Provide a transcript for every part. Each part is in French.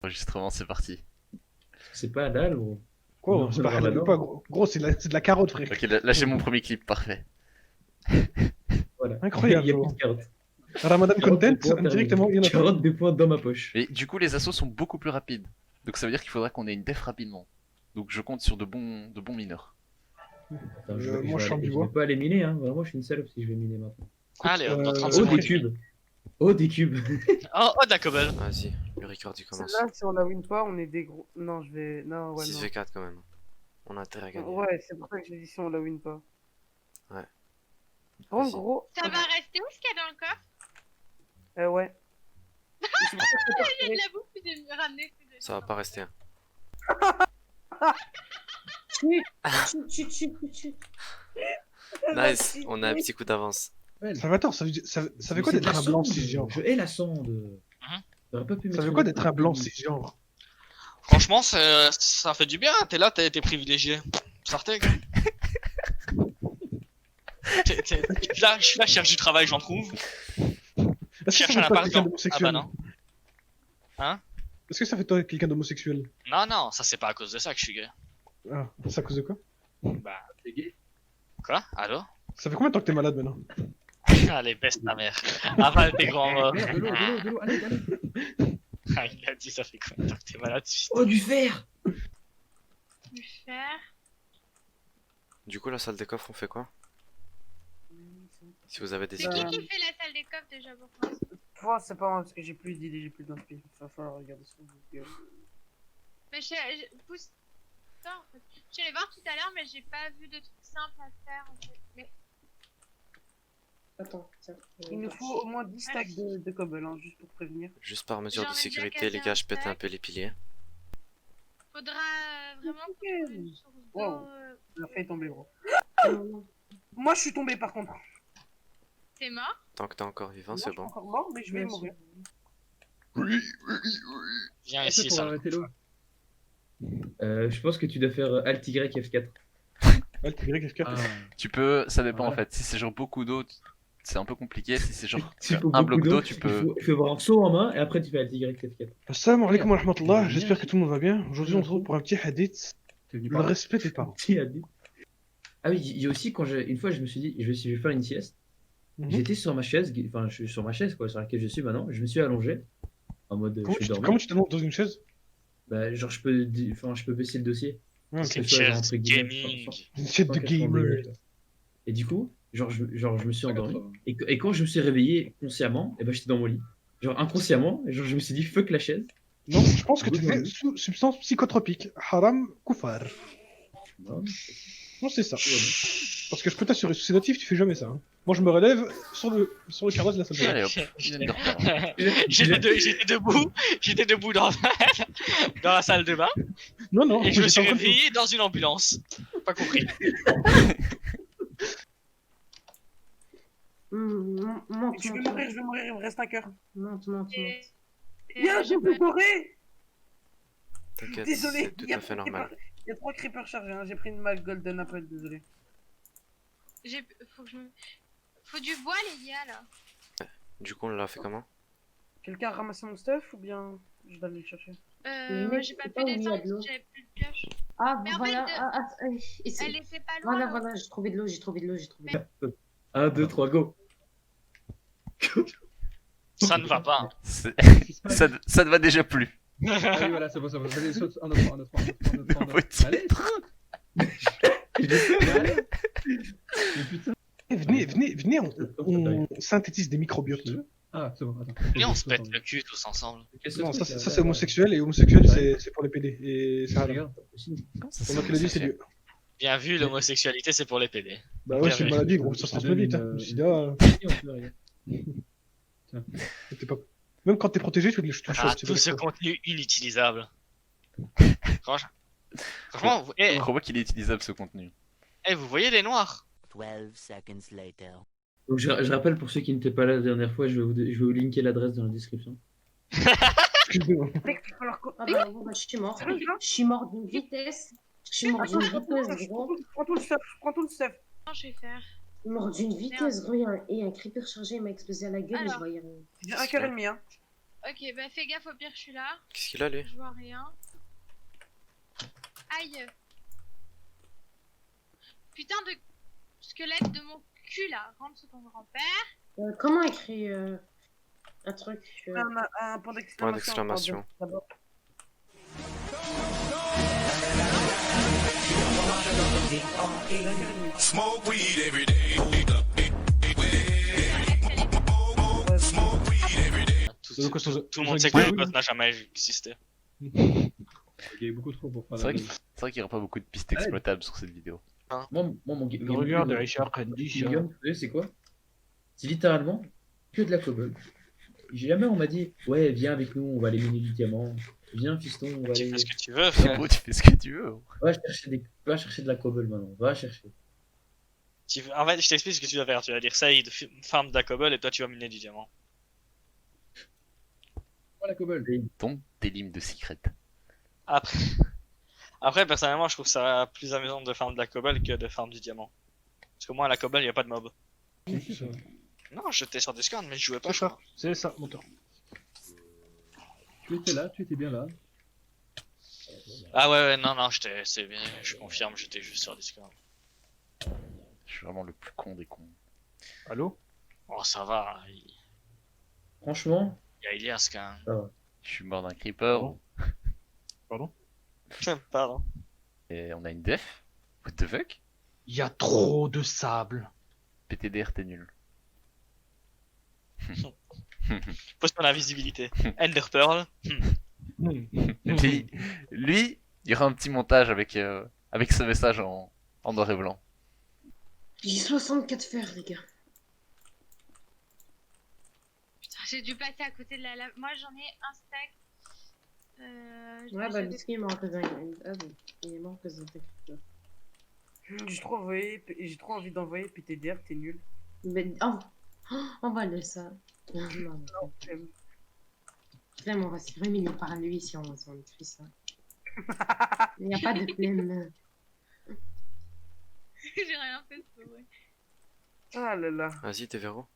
Enregistrement, c'est parti. C'est pas halal ou... Quoi, Non, c'est pas non, halal non. ou pas, gros. Gros, c'est de la carotte, frère. Ok, lâchez mon premier clip, parfait. Voilà. Incroyable, Il y a gros. plus de carottes. Ramadan Carotte, des content, points, terminé. directement, il y en a pas. Carotte, des points dans ma poche. Et du coup, les assauts sont beaucoup plus rapides. Donc ça veut dire qu'il faudra qu'on ait une def rapidement. Donc je compte sur de bons mineurs. Attends, moi, je suis en je bois. vais pas aller miner, hein. Vraiment, je suis une salope si je vais miner maintenant. Allez, hop, dans 30 Oh, secondes. des cubes. Oh, des cubes. Oh, de la cobble. Vas-y, le record il commence. Celle-là, si on la win pas, on est des gros. Non, je vais. Non, ouais, 6v4 quand même. On a intérêt à gagner. non. Ouais, c'est pour ça que j'ai dit si on la win pas. Ouais. En Vas-y. gros. Ça va rester où ce qu'il y a dans le coffre? Ouais. C'est pour ça que Il y a de la bouffe, puis de me ramener. Ça va pas rester. Hein. Nice, on a un petit coup d'avance. Salvatore, ça veut quoi d'être un blanc cisgenre? Je hais la sonde. J'aurais pas pu Ça mettre veut quoi d'être un blanc cisgenre? Franchement, ça fait du bien. T'es là, t'es privilégié. Sortez, gars. Je suis là, je cherche du travail, j'en trouve. Est-ce que Cherche ça un fait toi appart, quelqu'un non. Ah d'homosexuel? bah non. Hein? Est-ce que ça fait toi quelqu'un d'homosexuel? Non, non, ça c'est pas à cause de ça que je suis gay. Ah, c'est à cause de quoi? Bah. Quoi? Allô? Ça fait combien de temps que t'es malade maintenant? Allez, baisse ta mère. Avale tes grands mots. De l'eau, de l'eau, allez, allez. Ah, il a dit ça fait combien de temps que t'es malade? Oh, du fer. Du fer. Du coup, la salle des coffres, on fait quoi? Si vous avez des C'est idées. qui fait la salle des coffres déjà pour moi? Toi, c'est pas moi parce que j'ai plus d'idées, j'ai plus d'inspi. Va falloir regarder ça. Mais pousse. Attends, en fait. Je suis allée voir tout à l'heure, mais j'ai pas vu de trucs simples à faire en fait. Mais Attends, il nous faut au moins 10 stacks de cobble, hein, juste pour prévenir. Juste par mesure J'en de ai déjà sécurité, cassé les gars, je un pète un stack. peu les piliers. faudra vraiment trouver une source d'eau. Wow. On a fait tomber, gros. Moi, je suis tombé par contre. T'es mort? Tant que t'es encore vivant, Moi, c'est je suis bon. encore mort, mais je vais mourir. Viens ici, ça. Je pense que tu dois faire Alt Y F4. Ouais, t'es grec, F4. Tu peux, ça dépend Voilà. en fait. Si c'est genre beaucoup d'eau, c'est un peu compliqué. Si c'est genre Il faut un beaucoup bloc d'eau, tu Il peux. faut avoir un saut en main et après tu fais Alt Y F4. Assalamu alaikum wa rahmatullah, j'espère que tout le monde va bien. Aujourd'hui, on se retrouve pour un petit hadith. T'es venu Le par là. respect des parents. Qui a dit? Ah oui, il y a aussi quand une fois je me suis dit je vais faire une sieste. Mhm. J'étais sur ma chaise, enfin je suis sur ma chaise quoi, sur laquelle je suis maintenant. Je me suis allongé en mode je suis dormi. Comment tu t'annonces dans une chaise? Bah genre je peux baisser le dossier. Ah, C'est ok. une Ça, genre, chaise entre guillemets, gaming. Une chaise de 180 gamer. degrés. Et du coup, genre je me suis endormi. Et quand je me suis réveillé consciemment, et ben j'étais dans mon lit. Genre inconsciemment, et genre je me suis dit fuck la chaise. Non, je pense que tu fais sous substance psychotropique. Haram koufar. Non, Non, c'est ça. Parce que je peux t'assurer, sous sédatif, tu fais jamais ça. Hein. Moi, je me relève sur le carrosse de la salle de bain. Allez hop, il vient de reprendre. J'étais debout dans la salle de bain Non, non, et je me j'étais suis en train de- réveillé dans une ambulance. Pas compris. Je vais mourir, il me reste un cœur. Monte. Viens, j'ai plus coré. T'inquiète, Désolé, c'est tout à fait normal. Il y a 3 creepers chargés, hein. J'ai pris une malle golden après, désolé. Faut du bois les gars là. Du coup, on l'a fait comment? Quelqu'un a ramassé mon stuff ou bien je vais aller le chercher? Moi j'ai pas c'est pu pas où il y a descendre de l'eau. parce que j'avais plus de pioche. Ah, Mais en voilà. fait, Ici. Elle était pas loin. Voilà, là. voilà, j'ai trouvé de l'eau, j'ai trouvé de l'eau. 1, 2, 3, go. Ça ne va pas. Ça ne va déjà plus. Ah oui, voilà, c'est bon. Vas-y, saute. Un autre. Faut Allez, saute. Allez. Mais putain. Eh, venez, on synthétise des microbiotes. Ah, c'est bon, attends. Et on se pète le cul tous ensemble. Non, ça c'est homosexuel, et homosexuel c'est pour les PD. Et c'est haram. Regarde. Pour moi qui l'a dit, c'est Dieu. Bien vu, l'homosexualité c'est pour les PD. Bah ouais, c'est une maladie, gros, ça se transmet vite. Hein. Le sida, t'es pas... Même quand t'es protégé, tu touches Ah, tu tout ce fais- contenu inutilisable. Franchement, Je crois pas qu'il est utilisable ce contenu. vous voyez les noirs? 12 seconds later. Donc je rappelle pour ceux qui n'étaient pas là la dernière fois, je vais vous linker l'adresse dans la description. Excusez-moi. Mec, il va falloir Ah bah, bon, bah, je suis mort. Je suis mort d'une vitesse. Je suis mort d'une vitesse, gros. Prends tout le stuff. Comment je vais faire? Mort d'une vitesse, gros, et un creeper chargé il m'a explosé à la gueule et je Alors. voyais rien. J'ai 1h30, hein. Ok, bah fais gaffe, au pire, je suis là. Qu'est-ce qu'il a lui? Je vois rien. Aïe. Putain de squelette de mon cul là. Rentre sous ton grand-père. Comment écrire un truc Un point Point d'exclamation. d'exclamation. D'abord. Tout le monde sait que le gosse n'a jamais existé. Il y a beaucoup trop pour faire C'est vrai la qu'il blague. n'y aura pas beaucoup de pistes exploitables sur cette vidéo. Moi, mon game. Regarde, Richard Candy, Mon game, vous savez, c'est quoi? C'est littéralement que de la cobble. Jamais on m'a dit, ouais, viens avec nous, on va aller miner du diamant. Viens, fiston, on va Tu aller. fais ce que tu veux, frère. Gros, tu fais ce que tu veux. Va chercher de la cobble maintenant. Va chercher. En fait, je t'explique ce que tu vas faire. Tu vas dire ça, il farm de la cobble et toi tu vas miner du diamant. Oh, la cobble. Donc, tes limes de secret. Après... Après, personnellement, je trouve ça plus amusant de farm de la cobble que de farm du diamant. Parce que moi, à la cobble, il n'y a pas de mob. C'est ça. Non, j'étais sur Discord, mais je jouais pas. C'est ça, c'est ça, mon tour. Tu étais là, tu étais bien là. Ah ouais, non, c'est bien, je confirme, j'étais juste sur Discord. Je suis vraiment le plus con des cons. Allô? Oh, ça va, Franchement, il y a Elias quand même. ça va. Je suis mort d'un creeper. Pardon? Pardon. Et on a une def. What the fuck? Il y a trop de sable. PTDR, t'es nul. Pose pour la visibilité. Ender Pearl. Lui, il y aura un petit montage avec ce message en noir et blanc. J'ai 64 fer, les gars. Putain, j'ai dû passer à côté de la lave. Moi, j'en ai un stack. Ouais, bah, Biscuit est mort en faisant Ah bon, il est mort en faisant J'ai trop envie d'envoyer PTDR, t'es nul. Mais, oh, on va le ça. Non, Flemme, on va se faire humilier par lui si on écrit ça. Il n'y a pas de flemme. J'ai rien fait, c'est vrai. Ah là là. Vas-y, t'es verrou.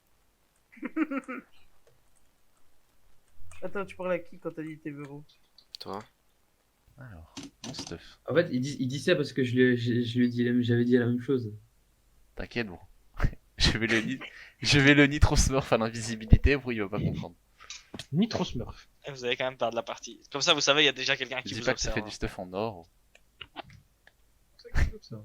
Attends, tu parles à qui quand t'as dit t'es verrou? Toi. Alors, mon stuff. En fait, il dit ça parce que j'avais dit la même chose. T'inquiète, bon. je vais le nitro smurf à l'invisibilité, pour il va pas comprendre. Nitro Smurf. Et vous allez quand même perdre la partie. Comme ça, vous savez, il y a déjà quelqu'un Je qui dis vous pas que ça observe. fait du stuff en or. Ça.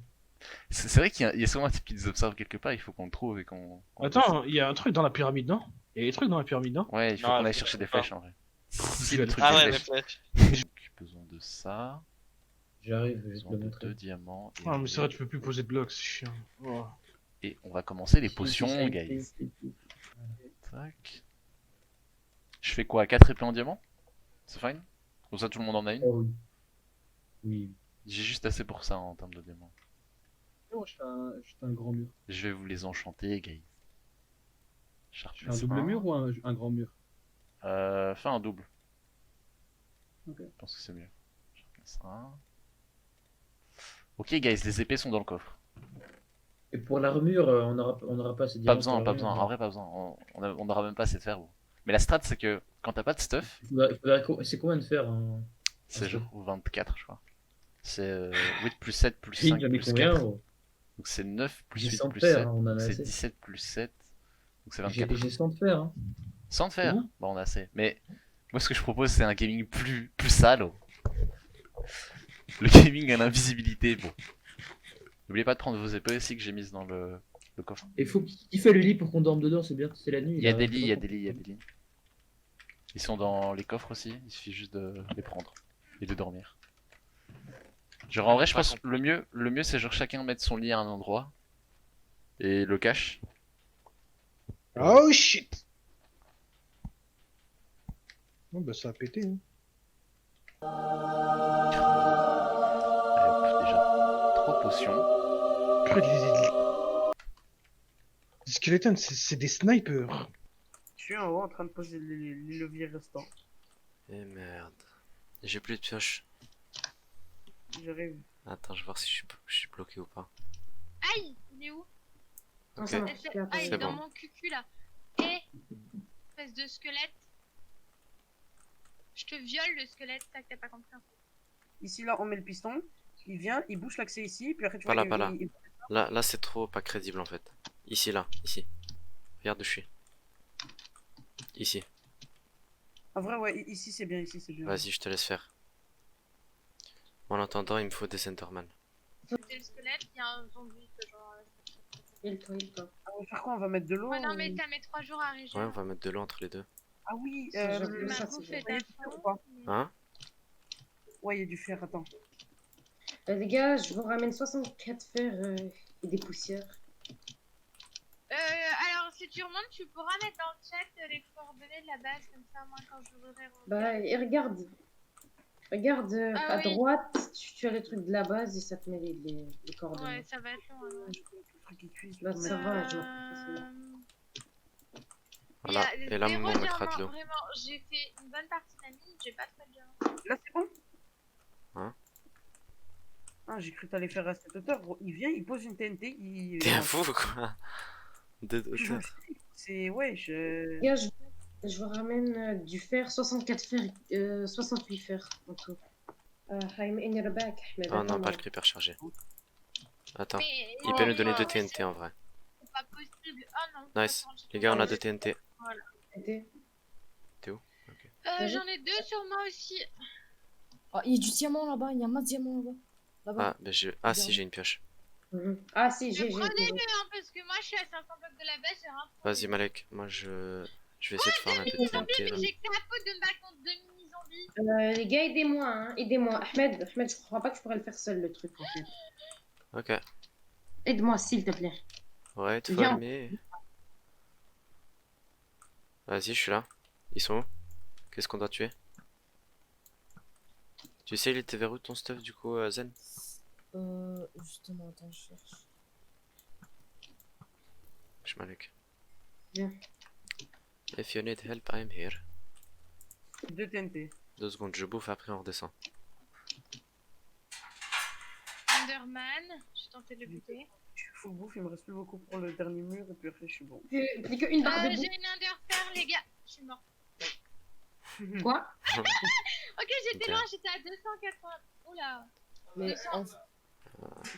C'est vrai qu'il y a souvent un type qui nous observe quelque part, il faut qu'on le trouve et qu'on. Attends, il y a un truc dans la pyramide, non? Il y a des trucs dans la pyramide, non? Ouais, il faut Non, qu'on aille faut- chercher des faut- flèches en vrai. Si le truc Ah des ouais, les flèches. flèches. J'ai besoin de ça. J'arrive, je vais te Besoin le de montrer. 2 diamants. Et, Ah, mais c'est vrai, tu peux plus poser de blocs, c'est chiant. Oh. et on va commencer les potions, guys. Tac. Je fais quoi? 4 épées en diamant? C'est fine? Comme ça tout le monde en a une? Oh oui. Oui. J'ai juste assez pour ça en termes de diamants. Moi, je fais un grand mur. Je vais vous les enchanter, guys. Je fais un Sharpness double 1. mur ou un grand mur? Fais un double. Ok. Je pense que c'est mieux. Sharpness 1. Ok, guys, les épées sont dans le coffre. Et pour l'armure, on aura pas assez de Pas diamants besoin, pour pas l'armure. besoin. En vrai, pas besoin. On aura même pas assez de fer. Gros. Mais la strat, c'est que quand t'as pas de stuff, C'est combien de fer hein c'est Ok. genre 24, je crois. C'est 8 plus 7 plus J'ai 5 jamais plus combien 4. gros Donc c'est 9 plus J'ai 8 100 plus fer, 7. hein, on en a C'est assez. 17 plus 7. Donc c'est J'ai 24. 100 de fer. Hein. Sans fer. Bon. Bon, on a assez. Mais moi, ce que je propose, c'est un gaming plus sale. Oh. Le gaming à l'invisibilité. Bon. N'oubliez pas de prendre vos épées aussi que j'ai mises dans le coffre. Et faut qu'il fait le lit pour qu'on dorme dedans, c'est bien, c'est la nuit. Il y a là, des c'est lits, pas il y a pour- des lits, il y a des lits. Ils sont dans les coffres aussi, il suffit juste de les prendre et de dormir. Genre en vrai je pense que le mieux c'est genre chacun mettre son lit à un endroit et le cache. Oh shit! Bon, bah ça a pété, hein. Allez, hop, déjà 3 potions. Après, les skeletons, c'est des snipers. Je suis en haut en train de poser les leviers restants. Eh merde. J'ai plus de pioche. J'arrive. Attends, je vais voir si je suis bloqué ou pas. Aïe, il est où? Non, Ok. ça marche super. Ah, il est C'est dans bon. mon cucu là. Et espèce de squelette. Je te viole le squelette, ça que t'as pas compris. Ici, là, on met le piston. Il vient, il bouche l'accès ici, puis après, tu Pas vois, là, pas là. il- Là, c'est trop pas crédible en fait. Ici, là, ici. Regarde où je suis. Ici. En vrai, ouais, ici, c'est bien, ici, c'est bien. Vas-y, je te laisse faire. En attendant, il me faut des Enderman. C'était le squelette, il y a un zombie que genre. Il-toi. Ah, on va faire quoi? On va mettre de l'eau Ouais, non, mais ou- ça met 3 jours à Ouais, régénérer. on va mettre de l'eau entre les deux. Ah oui, C'est genre Ma ça, bouffe c'est est bien. à ou fond. pas mais- Hein? Ouais, il y a du fer, attends. Les gars, je vous ramène 64 fers et des poussières. Alors, si tu remontes, tu pourras mettre dans le chat les coordonnées de la base, comme ça, moi, quand je voudrais Bah, et regarde. Regarde Ah à oui. droite, tu as le truc de la base et ça te met les coordonnées. Ouais, ça va être long. alors. Je connais tout le truc qui cuise. Bah, ça va, je Euh, m'en fous facilement. Voilà. il y a Et là, zéro on mettra de diamant, l'eau. Vraiment, j'ai fait une bonne partie de la mine, j'ai pas trop de diamants. Là, c'est bon? Hein? Ah, j'ai cru que t'allais faire à cette hauteur, gros. Il vient, il pose une TNT, il... T'es un fou quoi? De Je me hauteur. suis dit, c'est... Ouais, Les gars, je vous ramène du fer, 64 fers, 68 fers en tout. I'm in your back, Ahmed. Oh non, attends, pas le moi. creeper chargé. Attends. Mais Il peut nous donner non, 2 TNT en vrai. c'est pas possible. Oh non. Nice. attends, j'ai Les gars, on pas- a 2 TNT. Arrêtez. J'en ai 2 sur moi aussi. Ah, il y a du diamant là-bas, il y a un diamant là-bas. Là-bas. Ah, ben ah si, j'ai une pioche. Ah si, Mais j'ai. prenez-le, hein, parce que moi, je suis à 500 blocs de la base, j'ai rien trouvé. Vas-y Malek, moi je vais essayer de farmer un peu de TNT Mais là. j'ai que la faute de me battre contre 2 mini-zombies. Les gars, aidez-moi, hein, aidez-moi. Ahmed, je crois pas que je pourrais le faire seul le truc en fait. Ok. Aide-moi, s'il te plaît. Ouais, te Viens. mais. Vas-y, je suis là. Ils sont où? Qu'est-ce qu'on doit tuer? Tu sais, il était vers où ton stuff du coup, Zen? Justement, attends, je cherche. Je suis Malek. Viens. If you need help, I'm here. 2 TNT. 2 secondes, je bouffe, après on redescend. Enderman, j'ai tenté de le buter. Je suis full bouffe, il me reste plus beaucoup pour le dernier mur, et puis après, je suis bon. Plus qu'une barre de J'ai boue. une Enderpearl, les gars. Je suis mort. Quoi? Ok, j'étais Ok. loin, j'étais à 280. Oula. Mais 200.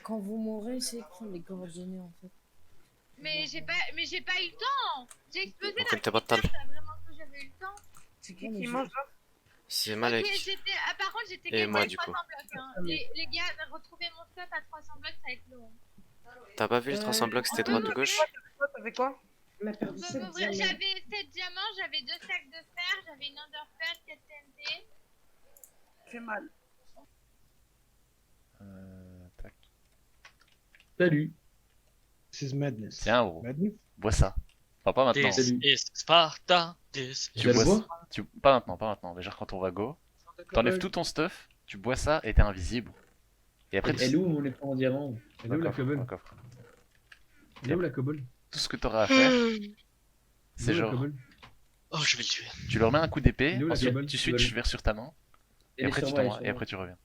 quand vous mourrez, c'est prendre les coordonnées en fait. Mais j'ai pas eu le temps. J'ai explosé On la compte pas de temps. T'as vraiment que j'avais eu le temps. C'est qui Non, mais qui je- mange là? C'est Ok, Malek. par contre, j'étais Et quasiment moi, à du 300 coup. blocs. Hein. Les gars, retrouver mon stuff à 300 blocs, ça va être long. T'as pas vu les 300 blocs, c'était droite ou gauche? Toi, t'avais quoi? On a perdu On peut 7 m'ouvrir. diamants. J'avais 7 diamants, j'avais 2 sacs de fer, j'avais une Enderpearl, 4 TNT. Fait mal. Tac. Salut. This is madness. Tiens, gros. Madness. Bois ça. Enfin, pas maintenant. This Salut. is Sparta. This Tu Tu vas le bois boire? Pas maintenant, pas maintenant. Déjà, quand on va go, t'enlèves tout ton stuff, tu bois ça et t'es invisible. Et après, Elle est où mon écran en diamant? Elle est où la cobble? Elle est où la cobble? tout ce que t'auras à faire, c'est Elle est où la genre, cobble? Oh, je vais le tuer. tu leur mets un coup d'épée, Il est où la ensuite cobble? tu Tu vas switches aller. vers sur ta main, et Elle est après sur tu moi, t'en elle est sur et moi. après tu reviens.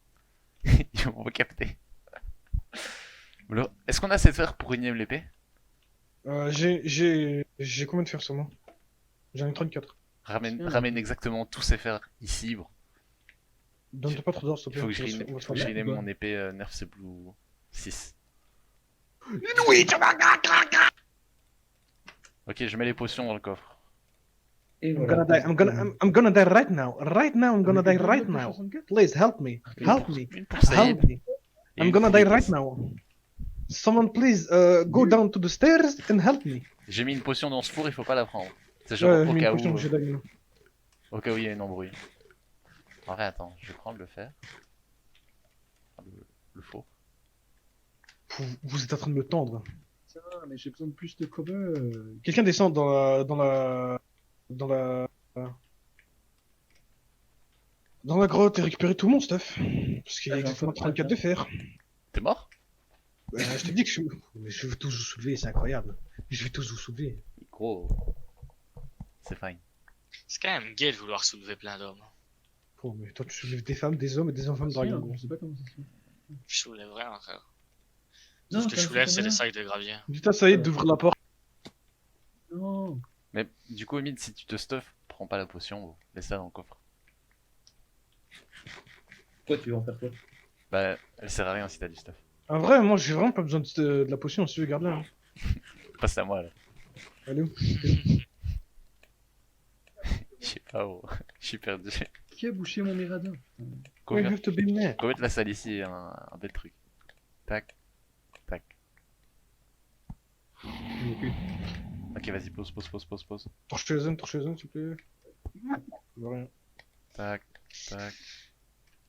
Ils vont me capter. Alors, est-ce qu'on a assez de fer pour une l'épée? J'ai combien de fer sur moi? J'en ai 34. Ramène exactement tous ces fers ici. Bon. Donne-toi pas trop d'or, s'il te Il faut plaît. que je On va se faut que je faire rename mal. mon épée Nerf c'est Blue 6. Ok, je mets les potions dans le coffre. Et I'm voilà. gonna die. I'm gonna die right now. Right now, I'm gonna die right now. Please help me. Help me. Une pour Saïd. Help me. et I'm une gonna pour die Nicolas. right now. Someone please go down to the stairs and help me. J'ai mis une potion dans ce four, il faut pas la prendre. C'est genre Ouais, au mais cas une potion, où. j'ai dalle, Au cas où il y a une embrouille. En vrai, attends, je vais prendre le fer. Le faux. Vous êtes en train de me tendre. Ça, mais j'ai besoin de plus de cobble. Quelqu'un descend dans la grotte et récupérer tout mon stuff. Parce qu'il y a Ah, exactement j'ai un peu 34 de fer. T'es mort? Je te dis que je vais tous vous soulever, c'est incroyable. Je vais tous vous soulever. Gros. C'est fine. C'est quand même gay de vouloir soulever plein d'hommes. Bon, mais toi tu soulèves des femmes, des hommes et des enfants de Rien, dragon. je sais pas comment ça se fait. Je soulève rien, frère. Non, Tout ce que je ça soulève, fait c'est des rien. sacs de gravier. Dites à Saïd d'ouvrir la porte. Non. Mais du coup, Emile, si tu te stuff, prends pas la potion, laisse-la dans le coffre. Toi, tu veux en faire quoi? Bah, elle sert à rien si t'as du stuff. En vrai, moi j'ai vraiment pas besoin de la potion si tu veux garder là. Passe à moi là. Allez où? Je sais pas où. Je suis perdu. Qui a bouché mon Miradin? Ouais, Combien juste bimner. de la salle ici, un bel truc. Tac. Tac. Il n'y a plus. Ok, vas-y, pose. Torche les zones, s'il te plaît. Je vois rien. Tac, tac.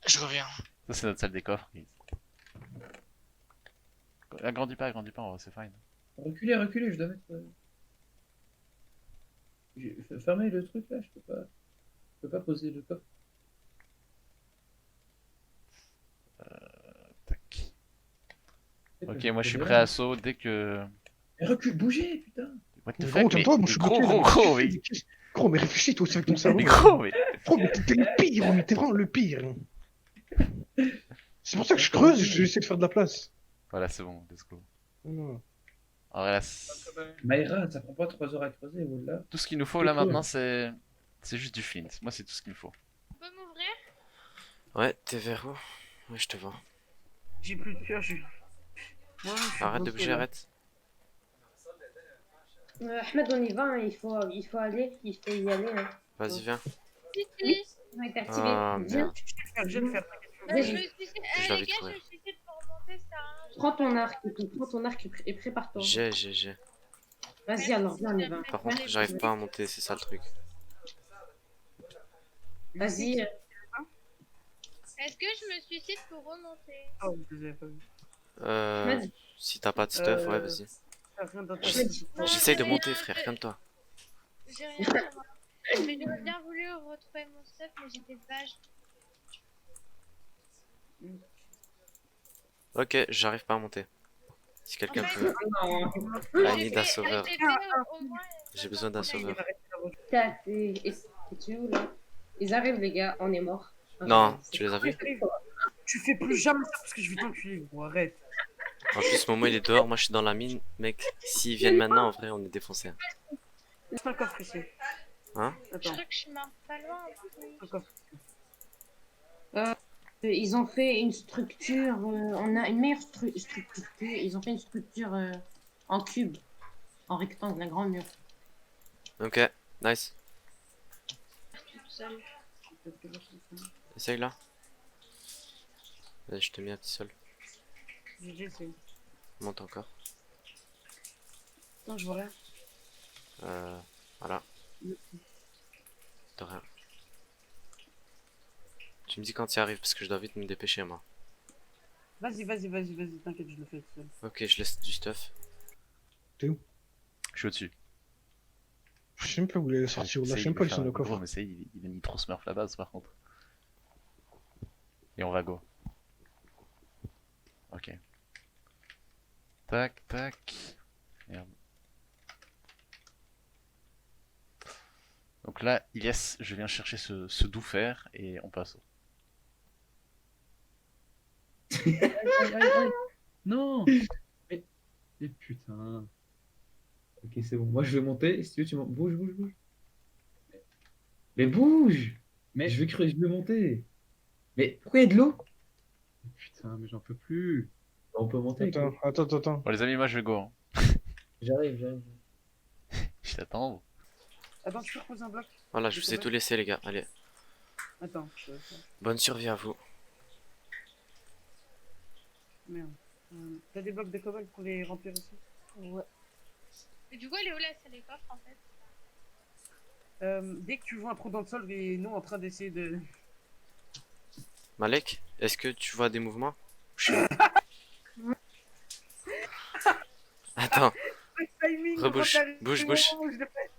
Je reviens. Ça, c'est notre salle des coffres. Agrandis pas, c'est fine. Reculez, je dois mettre. Fermez le truc là, je peux pas poser le coffre. Tac. Ok, moi je suis prêt à assaut dès que. Mais recule, bougez, putain! What the Mais fuck, gros, calme-toi, moi je suis gros, bloqué, gros, là. mais... Gros, mais réfléchis toi aussi avec ton cerveau. Mais gros, mais... Gros, mais t'es le pire, mais t'es vraiment le pire. C'est pour ça que je creuse, j'essaie de faire de la place. Voilà, c'est bon, let's go. Non. Alors là, Maïra, ça prend pas 3 heures à creuser, voilà. tout ce qu'il nous faut là maintenant, c'est juste du flint. Moi, c'est tout ce qu'il me faut. Tu peux m'ouvrir? Ouais, t'es vers où? Ouais, je te vois. J'ai plus de pierre, je suis. Moi, je suis Arrête de bloqué, bouger, là. arrête. Ahmed, on y va, hein, il faut aller, il faut y aller. Hein. Vas-y, viens. Oui, on a été activé. Ah, Viens, merde. Je vais le faire. Je Vas-y. me suis dit, Je les l'avais gars, trouvé. je me suis dit pour remonter, ça sert à rien. prends ton arc et prépare-toi. J'ai. Vas-y, alors viens, on y va. Par contre, j'arrive pas à monter, c'est ça le truc. Vas-y, Est-ce que je me suicide pour remonter? Oh, je les avais pas vus. Vas-y. Si t'as pas de stuff, ouais, vas-y. Rien dans ta J'essaie- tête. Non, J'essaye de j'ai monter, rien, frère, je- calme-toi. J'ai rien sur moi. Mais j'aurais bien voulu retrouver mon stuff, mais j'étais vache. Ok, j'arrive pas à monter. Si quelqu'un En fait, peut. I J'ai need a fait- sauveur. j'ai fait au moins. J'ai besoin d'un sauveur. Tu es où là? Ils arrivent, les gars, on est morts. Non, tu les as vus? Tu fais plus jamais ça parce que je vais t'enculer, gros, arrête. En plus, Momo il est dehors, moi je suis dans la mine. Mec, s'ils viennent maintenant, en vrai, on est défoncé. Laisse un coffre ici. Hein? Je Attends, crois que je suis morte pas loin. un coffre. Ils ont fait une structure, on a une meilleure structure. Ils ont fait une structure en cube, en rectangle, un grand mur. Ok, nice. Toute seule. Essaye là. Vas-y, je te mets un petit sol. J'essaie. Monte encore. Non, je vois rien. Voilà. De rien. Tu me dis quand tu y arrives parce que je dois vite me dépêcher moi. Vas-y, t'inquiète, je le fais tout seul. Ok, je laisse du stuff. Je suis au-dessus. Je sais même pas où il est sorti, là, je sais même pas où ils sont dans le coffre. Gros, mais c'est, il a mis trop smurf la base par contre. Et on va go. Ok. Tac, tac. Merde. Donc là, yes, je viens chercher ce doux fer et on passe. Non. Mais putain. Ok, c'est bon. Moi, je vais monter. Si tu veux, bouge. Mais bouge! Mais Je vais monter. Mais pourquoi il y a de l'eau? putain, mais j'en peux plus. On peut monter. Attends. Bon les amis, moi je vais go. Hein. J'arrive. Je t'attends. Attends, tu peux reposer un bloc? Voilà, je vous ai tout laissé les gars. Allez, Attends, bonne survie à vous. merde. T'as des blocs de cobalt pour les remplir aussi? Ouais. Et du coup, elle est où la salle des coffres en fait? Dès que tu vois un trou dans le sol et nous en train d'essayer de... Malek, est-ce que tu vois des mouvements? Attends, Timing, rebouche, quand t'arrives, bouge. c'est le moment où je l'ai fait.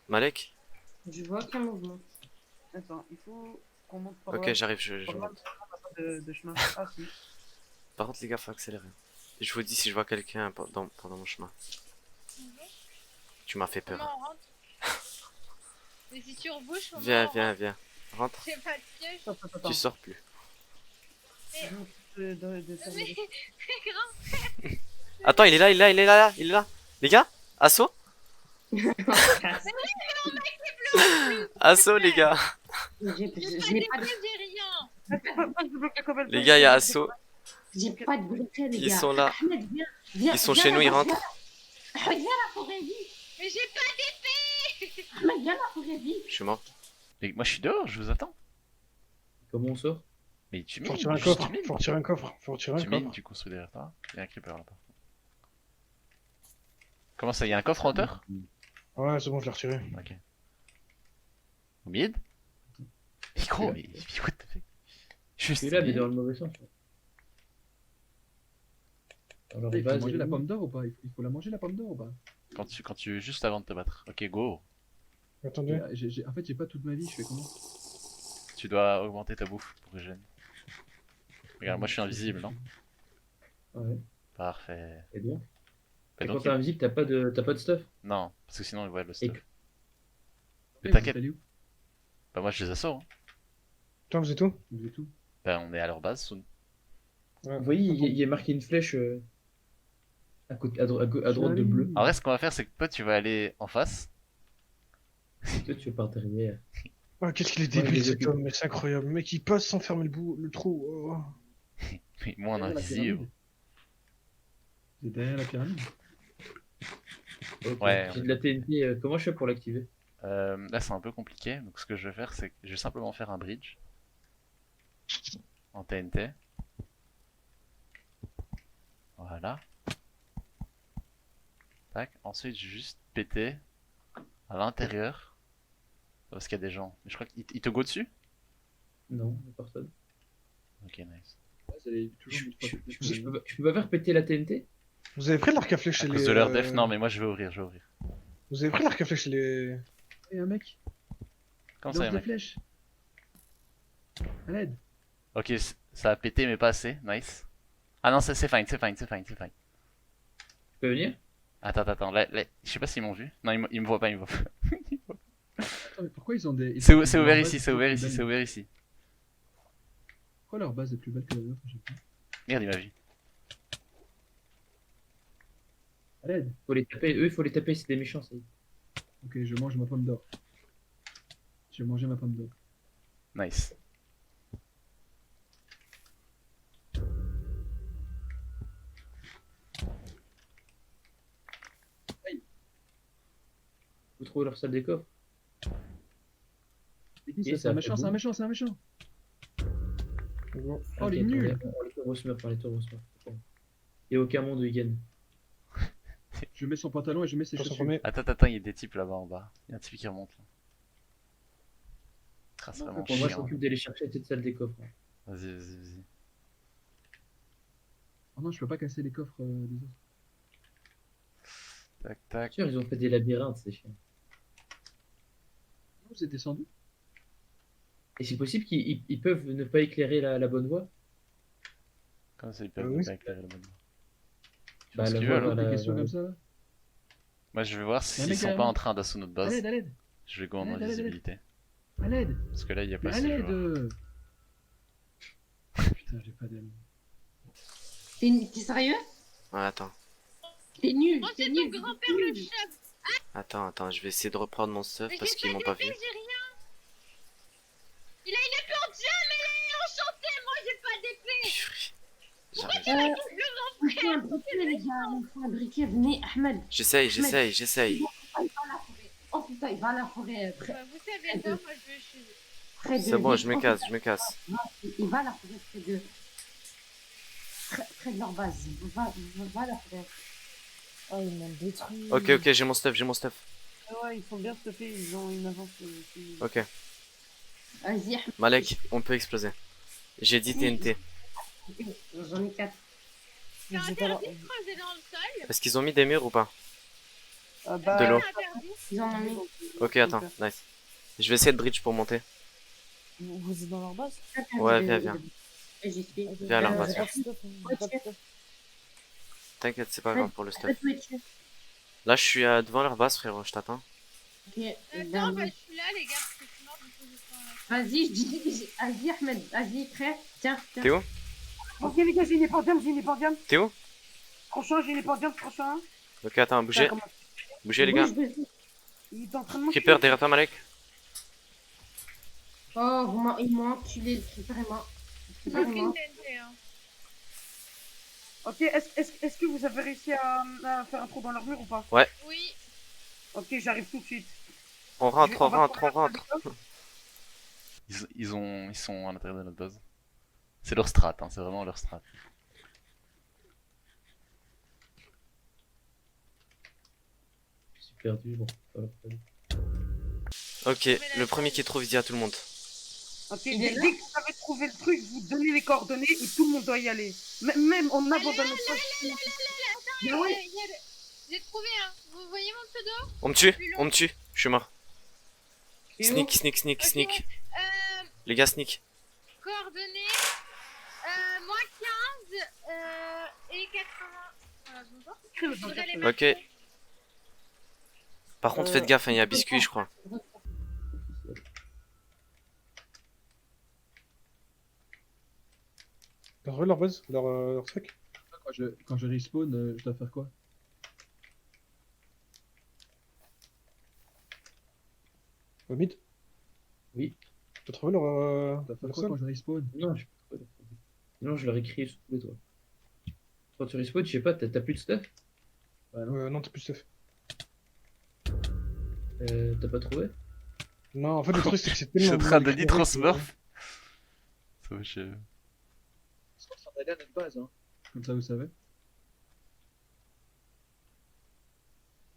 Malek? Je vois aucun mouvement. Attends, il faut qu'on monte par Ok, j'arrive, je monte. de chemin. Ah si. Par contre les gars, faut accélérer. Je vous dis si je vois quelqu'un pendant mon chemin. Tu m'as fait peur. Comment on rentre? Mais si tu rebouches, on Viens. Rentre, C'est pas de piège. Attends. tu sors plus. De Mais grand, Attends, il est là. Les gars, assaut. Assaut les gars. Je J'ai n'ai pas pas de... défait, j'ai rien. Moi, je bloque la cobble. Les gars, il y a assaut. J'ai pas de briquet, les Ils gars. sont là. Ahmed, viens, Ils sont viens chez nous, ils là-bas, rentrent. Ahmed, viens là, forêt vie. Mais j'ai pas d'épée. Ahmed, viens là, forêt vie. Je suis mort. Mais moi je suis dehors, je vous attends. Comment on sort? Mais tu Faut mines, retirer un juste coffre. tu mines. Faut retirer un coffre. Faut retirer un Tu mines, coffre. tu construis derrière toi. Il y a un creeper là-bas. Comment ça, il y a un coffre en hauteur? Ouais, c'est bon, je l'ai retiré. Ok. Au mid? Micro, mais what the fuck? Je Juste suis là, mais mid. dans le mauvais sens. Alors, Il faut base, manger la elle est pomme d'or ou pas? Il faut la manger la pomme d'or ou pas? Quand tu juste avant de te battre. Ok, go. Attendez. En fait, j'ai pas toute ma vie, je fais comment? Tu dois augmenter ta bouffe pour régénérer. Regarde, moi je suis invisible, non? où? Ouais. Parfait. Et donc? Bah, Et donc, quand t'es invisible, t'as pas de stuff? non, parce que sinon il voit le stuff. Et- Mais Eh, t'inquiète, vous êtes allés où? bah moi je les assaut. Hein. Toi, vous êtes où? Vous êtes où? Bah on est à leur base, soon. Vous voyez, il y a marqué une flèche à, côté, à droite de bleu. En vrai, ce qu'on va faire, c'est que toi tu vas aller en face. Toi, tu veux pas derrière. Ah, qu'est-ce qu'il est Ouais, débile il est cet homme, mais c'est incroyable. Le mec, il passe sans fermer le trou. Oh. Mais moi en Derrière la invisible. pyramide. Vous êtes derrière la pyramide? Ok. Ouais. J'ai de la TNT. Comment je fais pour l'activer? Là c'est un peu compliqué, donc ce que je vais faire, c'est que je vais simplement faire un bridge en TNT. Voilà. Tac. Ensuite, je vais juste péter à l'intérieur. Parce qu'il y a des gens. Mais je crois qu'il te go dessus? Non, y a personne. Ok, nice. Vous allez toujours Je peux pas faire péter la TNT? Vous avez pris l'arc à flèche À chez cause les. de leur def, non, mais moi je vais ouvrir, je vais ouvrir. Vous avez pris l'arc à flèche chez les. Et un mec, Comment il ça, lance les des mecs? flèches. À l'aide. Ok, ça a pété, mais pas assez. Nice. Ah non, c'est fine, c'est fine, c'est fine, c'est fine. Tu peux venir? Attends, là, je sais pas s'ils m'ont vu. Non, ils me voient pas, ils me voient pas. Attends, mais pourquoi ils ont des... C'est leur ouvert base ici, est c'est plus ouvert belle ici, c'est ouvert ici. Pourquoi leur base est plus belle que la nôtre? Je sais pas. Merde, il m'a vu. À l'aide. Faut les taper. Eux, il faut les taper, c'est des méchants, ça y est. Ok, je mange ma pomme d'or. Je vais manger ma pomme d'or. Nice. Vous trouvez leur salle des coffres? C'est qui Et ça? ça C'est un fait méchant, c'est un boum. méchant, c'est un méchant. Bon. Oh, les Ok, nuls. attendez, on les taureaux se meurent, on les taureaux se meurent. Il y a aucun monde où ils gagnent. Je mets son pantalon et je mets ses Attention, chaussures. premier. Attends, il y a des types là-bas en bas. Il y a un type qui remonte là. Ah, c'est vraiment Bon, moi, je chiant. m'occupe d'aller chercher cette salle des coffres. Vas-y. Oh non, je peux pas casser les coffres des autres. Tac. Sûr, ils ont fait des labyrinthes, ces chiens. Vous êtes descendu? Et c'est possible qu'ils peuvent ne pas éclairer la bonne voie? Comme ça, ils peuvent oui. pas éclairer le mode. Ils Bah, font ce la qu'ils voie, veulent, hein. voilà. Des questions comme ça là? Moi, je vais voir Un s'ils mec sont derrière pas moi. en train d'assaut notre À base. l'aide, à l'aide. Je vais go en À l'aide, à l'aide, à l'aide. invisibilité. À l'aide. Parce que là, il y a pas Mais à assez de l'aide. joueurs. Putain, j'ai pas d'amis. T'es sérieux? Ouais, attends. T'es nul. Oh, T'es c'est nul. ton grand-père le chef. Attends, je vais essayer de reprendre mon stuff Mais parce j'ai qu'ils pas m'ont pas d'épée, vu. j'ai rien. Il a une épée en mais enchantée. Moi, j'ai pas d'épée. J'arrive. Il faut un briquet, les gars. Il faut un briquet. Venez, Ahmed. J'essaye. Oh, il va à la forêt. Oh putain, il va à la forêt. Bah, vous savez quoi, moi, je vais chez eux. Près de... C'est bon, je me Oh, casse. Il va à la forêt près de... Près de leur base. Va à la forêt. Oh, ils m'ont détruit. Ok, j'ai mon stuff. Ouais, ils sont bien stuffés, ils ont une avance. Ok. Vas-y, Ahmed. Malek, on peut exploser. J'ai dit TNT. J'en ai 4. C'est interdit de creuser dans le sol. Est-ce qu'ils ont mis des murs ou pas? Bah, De l'eau. C'est interdit. Ils en ont mis. Ok, attends, nice. Je vais essayer de bridge pour monter. Vous êtes dans leur base? Ouais, viens. J'y suis. Viens à leur base. J'ai pas de stuff, hein, j'ai pas de stuff. T'inquiète, c'est pas grave pour le stuff. Faites Twitch. Là, je suis devant leur base, frérot, je t'attends. Ok. Attends, bah, je suis là, les gars, parce que sinon, du coup, je prends... Vas-y, je dis. Vas-y, Ahmed. Vas-y, prêt? Tiens. T'es où? Ok, les gars, j'ai une épandème. T'es où? Prochain, j'ai une épandème, prochain. Ok, attends, bougez. comment- Bougez les gars. Il est en train de m'enculer. Creeper derrière toi, Malek. Oh, ils m'ont enculé, le creeper est mort. Le creeper est Aucune mort. TNT, hein. Ok, est-ce que vous avez réussi à faire un trou dans leur mur ou pas? Oui. Ok, j'arrive tout de suite. On rentre, on va rentre, on prendre rentre. Ils sont à l'intérieur de notre base. C'est leur strat, hein, c'est vraiment leur strat. Je suis perdu, bon. Voilà, perdu. Ok, le premier qui trouve, il dit à tout le monde. Ok, Il dès est là que vous avez trouvé le truc, vous donnez les coordonnées et tout le monde doit y aller. Même on abandonne le poste. Attends, j'ai trouvé un. Vous voyez mon pseudo? On me tue, on me tue. Je suis mort. Et Sneak, sneak, sneak, Ok. sneak. Les gars, sneak. Coordonnées. Moins 15 et 80. Bonjour. Écrivez dans le Faudrait les chat. Ok. Par contre, faites gaffe, hein, il y a biscuit, je crois. T'as retrouvé leur base, leur sac? Quand je respawn, je dois faire quoi? Au mid? Oui. T'as trouvé leur Je dois faire leur quoi sol? quand je respawn? Non, je peux pas. Non, je leur ai crié sur tous les toits. Quand tu respawn, je sais pas, t'as plus de stuff? Non, t'as plus de stuff. T'as pas trouvé? Non, en fait, le truc, c'est que c'est Je suis tellement. en train de mal nitro éclairé que- smurf. Ça va, je- On s'en allait à notre base, hein. Comme ça, vous savez.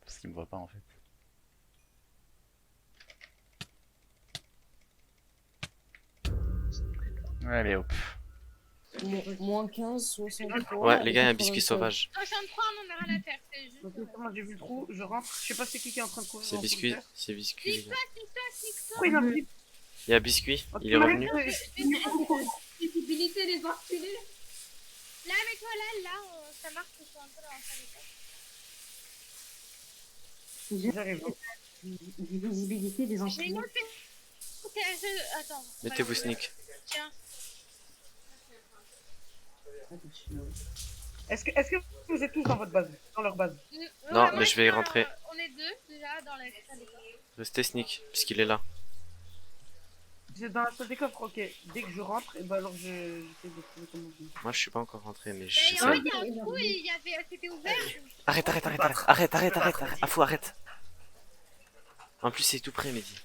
Parce qu'il me voit pas en fait. Allez hop. Moins 15, 63. Ouais, les gars, il y a un 87. biscuit sauvage. 63, on en a rien à faire. C'est juste. Ok, c'est bon, j'ai vu le trou, je rentre. Je sais pas c'est qui est en train de courir. C'est dans le biscuit, cimetière. c'est biscuit, les gars. Nique-toi. Pourquoi il a pris Il y a biscuit, Ok, il est Malek, revenu. Visibilité des enculés. Là, avec toi, là, ça marche, je suis un peu dans la salle de classe. J'arrive. Visibilité des J'ai enculés. une autre. Ok, attends. Mettez-vous sneak. Tiens. Est-ce que vous êtes tous dans votre base? Dans leur base? Non, Ouais, mais moi, je vais y suis rentrer. On est deux déjà dans la salle de classe. Restez sneak, puisqu'il est là. C'est dans la salle des coffres, ok. Dès que je rentre, et ben alors j'essaie de trouver comment je... Moi, je suis pas encore rentré, mais Mais je en fait, sais. il y a un trou et il y avait. C'était ouvert. Arrête. Afou, arrête. En plus, c'est tout près, Mehdi.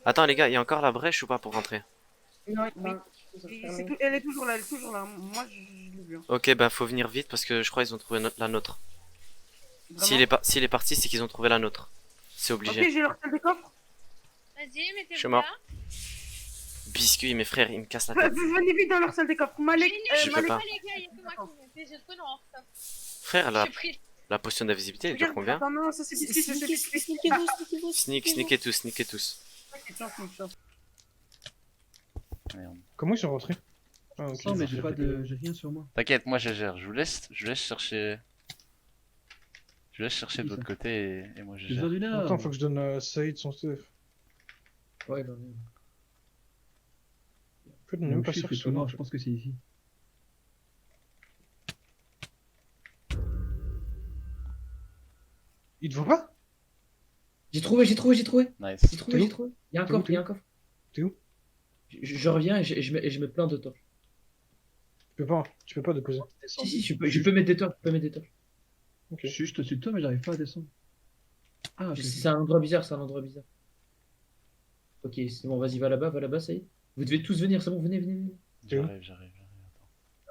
Attends, les gars, il y a encore la brèche ou pas pour rentrer? Non, elle est toujours là, Moi, je l'ai vu. Hein. Ok, bah faut venir vite parce que je crois qu'ils ont trouvé la nôtre. Vraiment. S'il est parti, c'est qu'ils ont trouvé la nôtre. C'est Ok, obligé. j'ai leur salle des coffres. Vas-y, mettez-vous. Je suis mort. là. Biscuit, mes frères, ils me cassent la tête. Venez vite dans leur salle des coffres. Malek, Je peux Malek, pas. Les gars, il y a que moi qui me fais. J'ai trop non, stop. Frère, J'ai pris. la potion d'invisibilité, elle dure regarde, combien? attends, non, ça c'est biscuit, ça c'est biscuit. Sneak et tous. Merde. Comment ils sont rentrés? Ah, ok. Non, mais j'ai rien sur moi. T'inquiète, moi je gère. Je vous laisse chercher. Je laisse chercher de l'autre côté et moi je J'ai gère. besoin d'une arme. Attends, faut que je donne à Saïd son stuff. Ouais, non, non. En fait, on est même pas sûr que ce soit non, mort. je pense que c'est ici. Il te voit pas? J'ai trouvé. Nice. J'ai trouvé. T'es où? Il y a un T'es où, coffre, il y a un coffre. T'es où? Je reviens et je mets plein de torches. Tu peux pas déposer. Si, je peux mettre des torches. Ok. Je suis juste au-dessus de toi, mais j'arrive pas à descendre. Ah, ok. C'est un endroit bizarre, Ok, c'est bon, vas-y, va là-bas, ça y est. Vous devez tous venir, c'est bon, venez. J'arrive.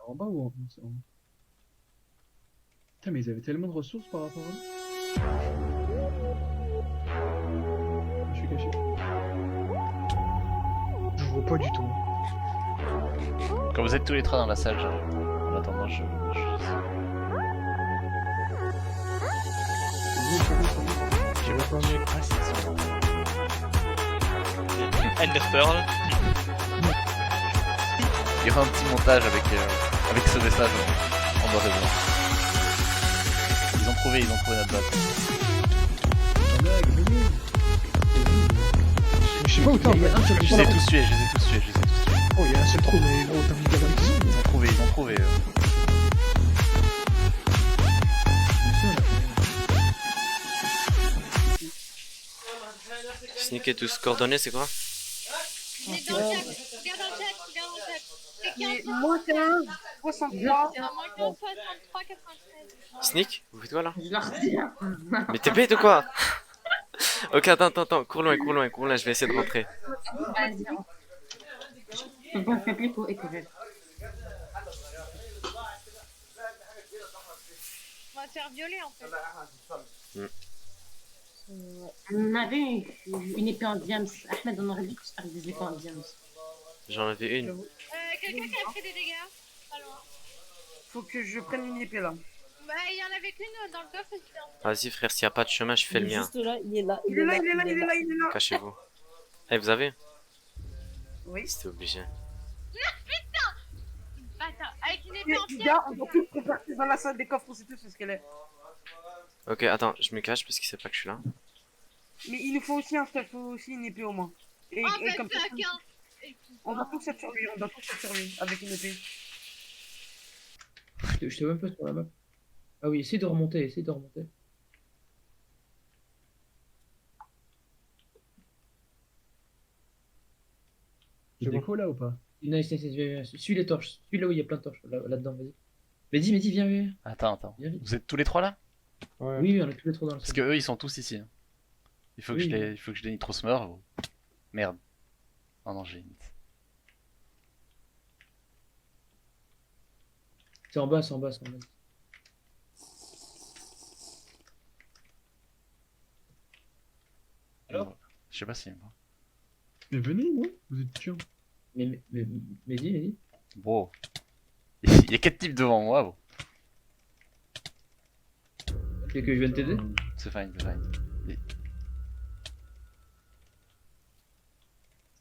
En bas ou en haut? Putain, mais ils avaient tellement de ressources par rapport à nous. Je suis caché. Je vois pas du tout. Quand vous êtes tous les trois dans la salle, j'arrive. En attendant, je... Je vois pas. Ah, c'est ça. Ender Pearl. Il y aura un petit montage avec ce message en noir et blanc. Ils ont trouvé notre base. Je sais pas où t'es en fait. Je les ai tous tués. Oh, il y a un seul trou, mais gros, t'as mis de la Ils ont trouvé. Sneak et tous coordonnées, c'est quoi? Il est dans le chat. Regarde dans le chat. Regarde dans le chat. C'est Il est 15. moins 15, 63. Moins 15, 63, 93. Sneak? Vous faites quoi là? Je la retiens. Mais t'es bête ou quoi? Ok, attends, cours loin, je vais essayer de rentrer. Vas-y. Je peux faire plus pour écouter. On va se faire violer en fait. On avait une épée en diams. Ahmed, on aurait dû se faire des épées en diams. J'en avais une. Quelqu'un qui a pris des dégâts. Pas loin. Faut que je prenne une épée là. Bah, il y en avait qu'une dans le coffre et c'était en Vas-y frère, s'il n'y a pas de chemin, je fais le mien. Juste là, il est là. Il est là, il est là, il est là, il est là. Cachez-vous. Eh, vous avez? Oui. C'était obligé. Attends, avec une épée en Les pierre. gars, on doit tous repartir dans la salle des coffres, on sait tous ce qu'elle est. Ok, attends, je me cache parce qu'il sait pas que je suis là. Mais il nous faut aussi un stuff, il faut aussi une épée au moins. Et, Oh, et bah, comme ça, c'est à 15. Et puis, on doit tous être sur lui, on doit tous être sur lui avec une épée. Je t'ai même pas sur la map. Ah oui, essaye de remonter, essaye de remonter. J'ai déco là ou pas? Nice, viens. Suis les torches. Suis là où il y a plein de torches. Là-dedans, vas-y. Mehdi, viens. Attends. Viens vite. Vous êtes tous les trois là? Ouais. Oui, on est tous les trois dans le Parce sol. que eux ils sont tous ici. Hein. Il faut que Oui. il faut que je les nitrosmeur. Ou... Merde. Oh non, j'ai une. C'est en bas, c'est en bas. Alors je sais pas si. Mais venez, moi, vous êtes chiant. Mais Mehdi. Bon. Il y a 4 types devant moi. Bon. Tu veux que je vienne t'aider? C'est fine.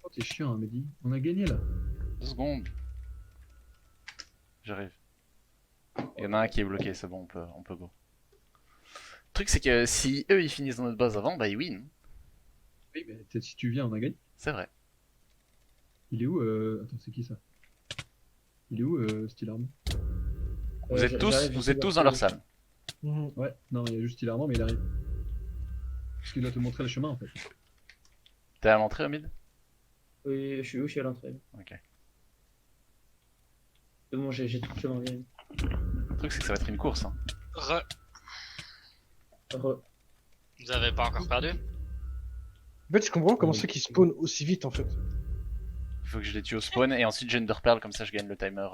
Oh, t'es chiant, hein, Mehdi. On a gagné là. 2 secondes. J'arrive. Il y en a un qui est bloqué, c'est bon, on peut go. Le truc c'est que si eux ils finissent dans notre base avant, bah ils win. Oui, mais peut-être si tu viens, on a gagné. C'est vrai. Il est où Attends, c'est qui ça? Il est où, Style Armand? Vous êtes tous dans leur salle. Ouais, non, il y a juste Style Armand, mais il arrive. Parce qu'il doit te montrer le chemin en fait. T'es à l'entrée au mid? Oui, je suis à l'entrée. Ok. C'est bon, j'ai tout le chemin, viens. Le truc c'est que ça va être une course. Hein. Vous avez pas encore perdu? En fait, je comprends pas comment c'est qu'ils spawnent aussi vite en fait. Il faut que je les tue au spawn et ensuite j'ai Ender Pearl, comme ça je gagne le timer.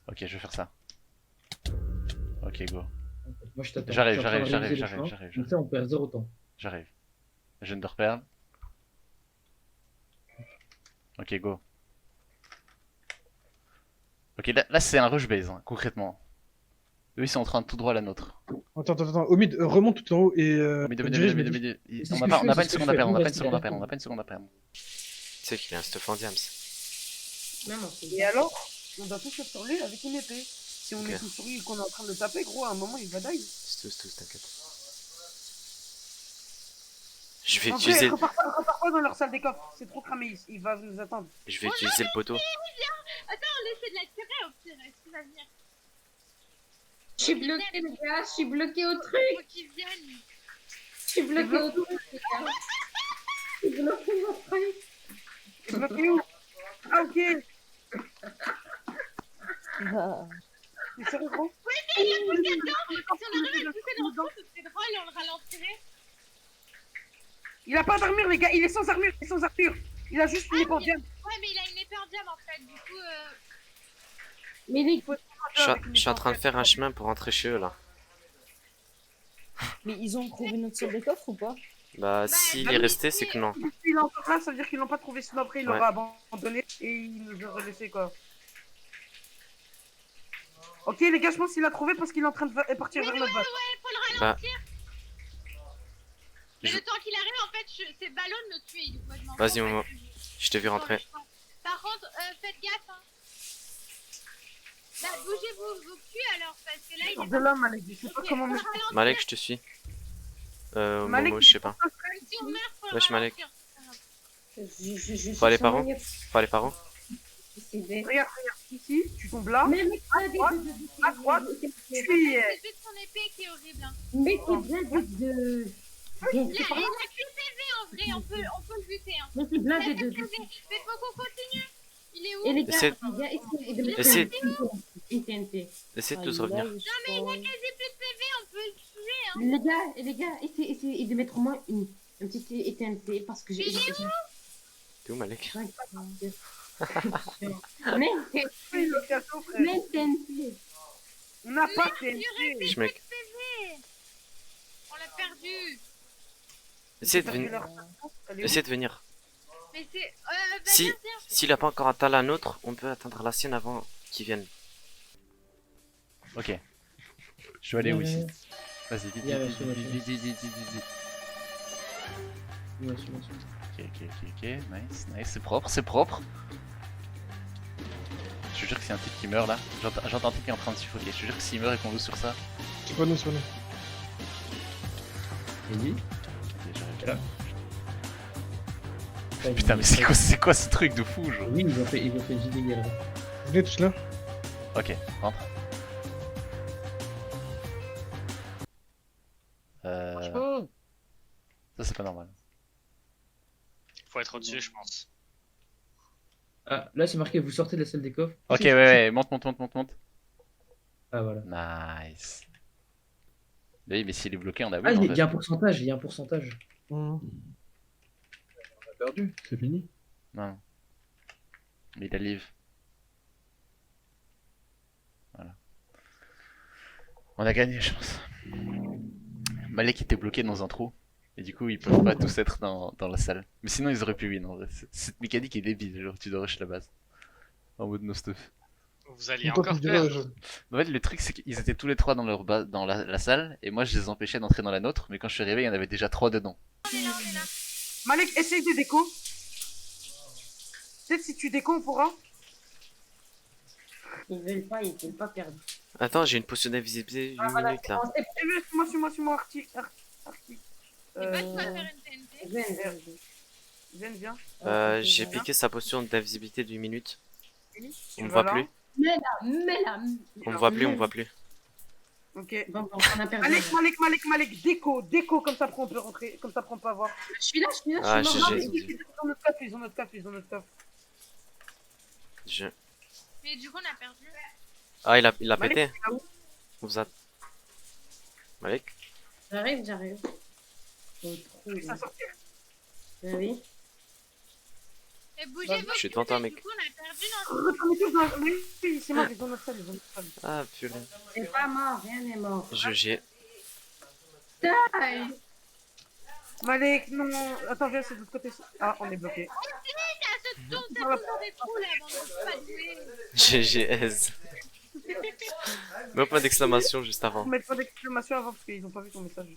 Ok, je vais faire ça. Ok, go. Moi je t'attends. J'arrive. Je suis en train de réviser les chemins. Comme ça, on perd 0 temps. J'arrive. J'ai Ender Pearl. Ok, go. Ok, là c'est un rush base, hein, concrètement. Eux ils sont en train de tout droit à la nôtre. Attends, Omid, remonte tout en haut et dirige Mehdi. On n'a pas une seconde à perdre, on n'a pas une seconde à perdre. Tu sais qu'il a un stuff en diams. Et alors, on doit tous être sur lui avec une épée. Si on Ok. est tous sur lui et qu'on est en train de le taper, gros, à un moment il va die. C'est tous, t'inquiète. Je vais En vrai, utiliser, repars pas dans leur salle des coffres, c'est trop cramé, il va nous attendre. je vais utiliser le poteau. Attends, on essaie de la tirer au pire. Est-ce qu'il va venir? Je suis bloqué, les gars. Je suis bloqué au truc. Faut qu'il vienne. Je suis bloqué au truc, les gars. Je suis bloqué au truc. T'es bloqué où? Ah, ok. T'es sérieux, gros? Oui, mais il y a bloqué dedans. Si on arrive à le pousser dans le trou, ce serait drôle et on le ralentirait. Il a pas d'armure, les gars, il est sans armure, il a juste une épée en diamant. Ouais, mais il a une épée en diamant en fait. Du coup, Mais les... Je suis en train de faire un chemin pour rentrer chez eux là. Mais ils ont trouvé notre salle des coffres ou pas? Bah, s'il est resté, c'est que non. Il est encore là, ça veut dire qu'ils l'ont pas trouvé, sinon après il Ouais. l'aura abandonné et il nous aurait laissé quoi. Ok les gars, je pense qu'il l'a trouvé parce qu'il est en train de partir vers notre base. ouais, faut le Bah, ralentir. Mais je- le temps qu'il arrive, en fait, c'est ballon de me tuer. Du coup, moi, je m'en Vas-y, fous, en Momo. fait. Je t'ai vu rentrer. Par contre, faites gaffe. Hein. Bah, bougez vos culs alors, parce que là, il est De l'homme, Malek, je sais pas Ok, comment faut me... le ralentir. Malek, je te suis. Malek, Momo, je sais pas. Si on meurt, faut le Wesh, Malek. ralentir. Faut aller par où? Faut aller par où? Regarde, ici, tu tombes là, Mais mec, à droite, tu es... C'est juste son épée qui est horrible. Hein. mais t'es bien de... Bien, Il a que PV en vrai, on peut le buter. Hein. mais c'est blindé de. Mais faut qu'on continue. Il est où? Et les gars, Essaie- essayez de mettre essaie- une TNT. Essayez de tous revenir. Non mais il a quasi plus de PV, on peut le tuer. Hein. Les gars, essayez de mettre au moins un petit TNT parce que j'ai. T'es où, Malek? Mais Le cadeau, frère. TNT. On n'a pas de Il TNT. reste Je mec. PV. On l'a perdu. Essayez de venir. Essayez de venir. Mais c'est... Si, viens. s'il a pas encore atteint la nôtre, on peut atteindre la sienne avant qu'il vienne. Ok. Je vais aller où ici? Vas-y, vite, Yeah, vite, ouais, vite, vite, vite, vite, vite, vite. Ouais, c'est bon. Ok, nice, c'est propre, c'est propre. Je te jure que c'est un type qui meurt là. J'entends un type qui est en train de suffoquer. Je te jure que s'il meurt et qu'on loue sur ça. C'est pas nous, c'est pas nous. Vas-y. Ok, j'arrive. Là. Putain, mais c'est quoi ce truc de fou, genre? Oui, ils ont fait une vidéo là. Venez tous là. Ok, rentre. Ça c'est pas normal. Faut être au-dessus, je pense. Ah, là c'est marqué, vous sortez de la salle des coffres. Ok, ouais, monte. Ah voilà. Nice. Oui, mais s'il est bloqué, on a Ah, vu. il y a un pourcentage, il y a un pourcentage. On a perdu, c'est fini. Non. Mais il a live. Voilà. On a gagné, je pense. Malek était bloqué dans un trou. Et du coup, ils peuvent pas tous être dans la salle. Mais sinon, ils auraient pu win en vrai. Cette mécanique est débile, genre tu dois rush la base. En mode no stuff. Vous alliez Une fois encore plus de perdre. rage. En fait, le truc, c'est qu'ils étaient tous les trois dans dans la salle. Et moi, je les empêchais d'entrer dans la nôtre. Mais quand je suis arrivé, il y en avait déjà 3 dedans. On est là. Malek, essaye de déco. Peut-être si tu déco, on pourra. Ils veulent pas perdre. Attends, j'ai une potion d'invisibilité 8 minutes là. Suis-moi, Arctic. Et bah, tu vas faire une TNT. Viens. J'ai piqué sa potion d'invisibilité de 8 minutes. On me vas voit là. plus. Mais là. On me voit plus. Ok. Bon, on a perdu. Malek, déco, comme ça on peut rentrer, comme ça on peut avoir. Je suis là, Ah, je suis mort. GG. Ils ont notre cap. Mais du coup, on a perdu. Ah, il a Malek, pété. c'est là où? Vous êtes. Malek. J'arrive. Oh, trop. Ça sortir. Oui. Et bougez-vous. Je suis devant toi, mec. Du coup, on a perdu notre... Oui, c'est mort, ils ont notre salle. Ah, purée. C'est pas mort, rien n'est mort. J'ai. Die. Malek, non. Attends, viens, c'est de l'autre côté. Ah, on est bloqué. T'as tous dans des trous là, bande de pas jouer. GGS. Mets un point d'exclamation juste avant. Faut mettre pas d'exclamation avant parce qu'ils ont pas vu ton message.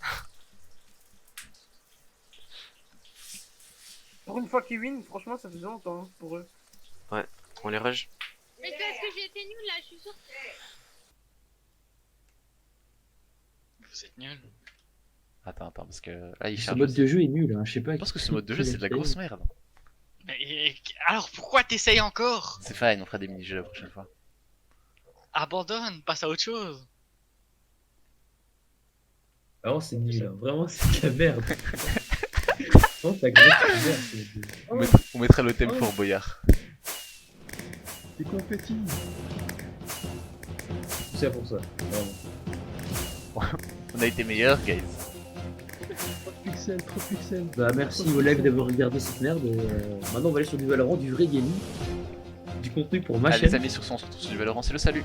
Pour une fois qu'ils win, franchement, ça faisait longtemps hein, pour eux. Ouais, on les rush. Mais c'est parce que j'ai été nul là, je suis sûre. Vous êtes nuls. Attends, parce que là, il Ce charge. mode de jeu est nul, hein. Je sais pas. Je pense que ce mode de jeu, c'est de la grosse merde. Mais alors pourquoi t'essayes encore? C'est fine, on fera des mini-jeux la prochaine fois. Abandonne, passe à autre chose. Vraiment, c'est nul. Hein. Vraiment, c'est de la merde. Vraiment, c'est la grosse merde. On mettra le thème pour Boyard. C'est confetti. Tout ça pour ça. Vraiment. On a été meilleurs, guys. Trop de pixels. Bah, merci Oleg d'avoir regardé cette merde. Maintenant, on va aller sur du Valorant, du vrai gaming. Du contenu pour ma Ah, chaîne. les amis, sur son du Valorant, c'est le salut.